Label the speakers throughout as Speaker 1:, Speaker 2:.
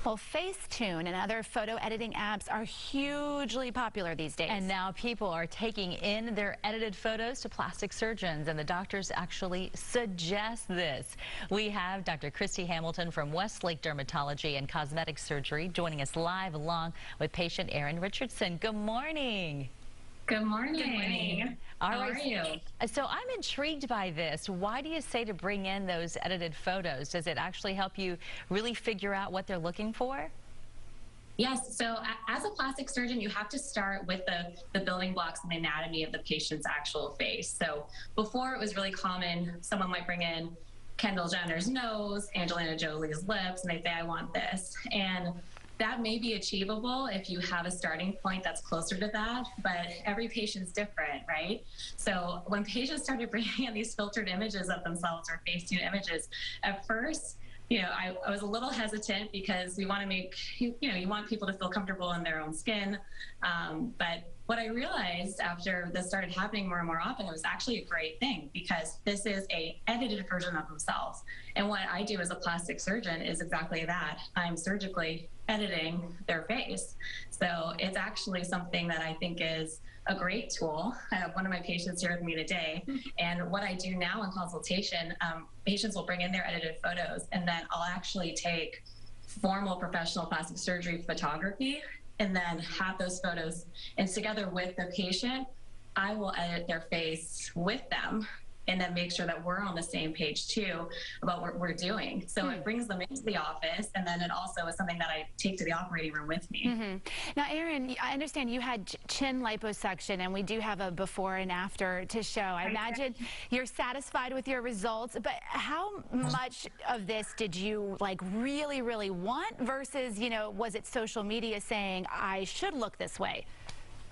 Speaker 1: Well, Facetune and other photo editing apps are hugely popular these days.
Speaker 2: And now people are taking in their edited photos to plastic surgeons, and the doctors actually suggest this. We have Dr. Christy Hamilton from Westlake Dermatology and Cosmetic Surgery joining us live along with patient Erin Richardson. Good morning.
Speaker 3: Good morning. Good morning.
Speaker 2: How are you? So I'm intrigued by this. Why do you say to bring in those edited photos? Does it actually help you really figure out what they're looking for?
Speaker 3: Yes, so as a plastic surgeon, you have to start with the building blocks and the anatomy of the patient's actual face. So before, it was really common, someone might bring in Kendall Jenner's nose, Angelina Jolie's lips, and they say, I want this. And that may be achievable if you have a starting point that's closer to that, but every patient's different, right? So when patients started bringing in these filtered images of themselves or Facetune images, at first, I was a little hesitant because we want to make, you want people to feel comfortable in their own skin. But what I realized after this started happening more and more often, it was actually a great thing because this is a edited version of themselves. And what I do as a plastic surgeon is exactly that. I'm surgically editing their face. So it's actually something that I think is a great tool. I have one of my patients here with me today. And what I do now in consultation, patients will bring in their edited photos, and then I'll actually take formal professional plastic surgery photography and then have those photos. And together with the patient, I will edit their face with them and then make sure that we're on the same page too about what we're doing. So it brings them into the office, and then it also is something that I take to the operating room with me.
Speaker 1: Now, Erin, I understand you had chin liposuction, and we do have a before and after to show. I imagine you're satisfied with your results, but how much of this did you really, really want versus, was it social media saying, I should look this way?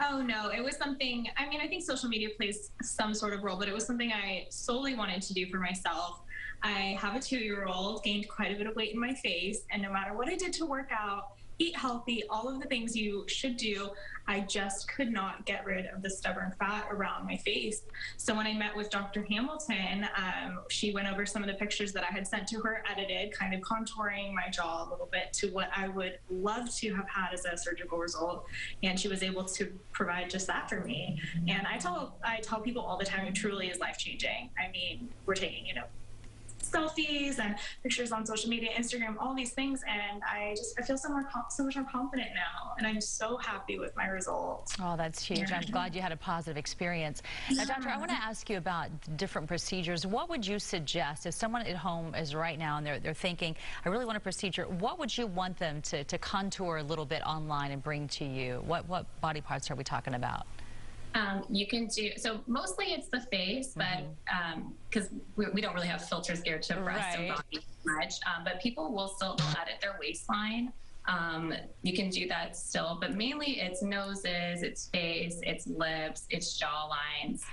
Speaker 4: Oh, no, it was something, I think social media plays some sort of role, but it was something I solely wanted to do for myself. I have a 2-year-old, gained quite a bit of weight in my face, and no matter what I did to work out, eat healthy, all of the things you should do, I just could not get rid of the stubborn fat around my face. So when I met with Dr. Hamilton, she went over some of the pictures that I had sent to her edited, kind of contouring my jaw a little bit to what I would love to have had as a surgical result. And she was able to provide just that for me. And I tell people all the time, it truly is life-changing. I mean, we're taking, selfies and pictures on social media, Instagram, all these things, and I feel so much more confident now, and I'm so happy with my results.
Speaker 2: Oh, that's huge. I'm glad you had a positive experience. Now, doctor, I want to ask you about different procedures. What would you suggest if someone at home is right now and they're thinking, I really want a procedure, what would you want them to contour a little bit online and bring to you? What body parts are we talking about?
Speaker 3: You can do, so mostly it's the face, but because we don't really have filters geared to breast or body much, but people will still edit their waistline. You can do that still, but mainly it's noses, it's face, it's lips, it's jaw lines,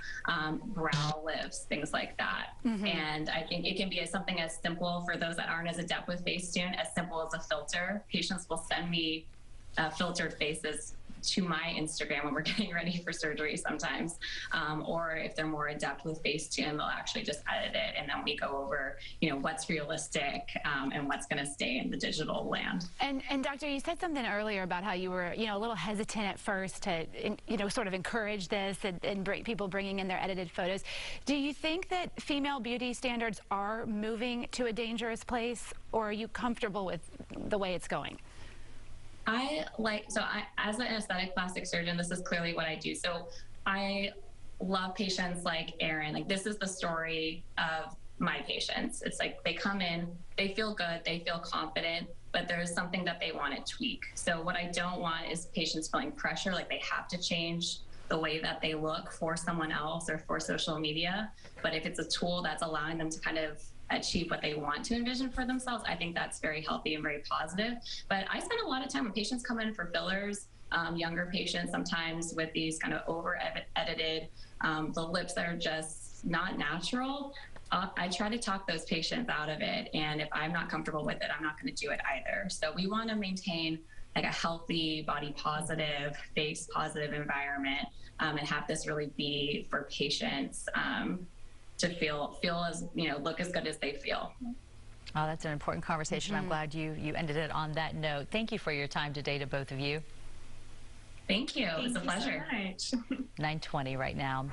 Speaker 3: brow lifts, things like that. And I think it can be something as simple for those that aren't as adept with Facetune, as simple as a filter. Patients will send me filtered faces to my Instagram when we're getting ready for surgery sometimes. Or if they're more adept with Facetune, they'll actually just edit it, and then we go over, what's realistic and what's gonna stay in the digital land.
Speaker 1: And doctor, you said something earlier about how you were, a little hesitant at first to, sort of encourage this and people bringing in their edited photos. Do you think that female beauty standards are moving to a dangerous place, or are you comfortable with the way it's going?
Speaker 3: As an aesthetic plastic surgeon, this is clearly what I do. So I love patients like Erin. This is the story of my patients. It's like they come in, they feel good, they feel confident, but there's something that they want to tweak. So what I don't want is patients feeling pressure, like they have to change the way that they look for someone else or for social media. But if it's a tool that's allowing them to kind of achieve what they want to envision for themselves, I think that's very healthy and very positive. But I spend a lot of time when patients come in for fillers, younger patients sometimes with these kind of over edited, the lips that are just not natural. I try to talk those patients out of it, and if I'm not comfortable with it, I'm not going to do it either. So we want to maintain a healthy, body positive, face positive environment, and have this really be for patients to feel as, look as good as they feel.
Speaker 2: Oh, that's an important conversation. I'm glad you ended it on that note. Thank you for your time today to both of you.
Speaker 3: Thank you. It was a pleasure.
Speaker 4: Thank you so much.
Speaker 2: 9:20 right now.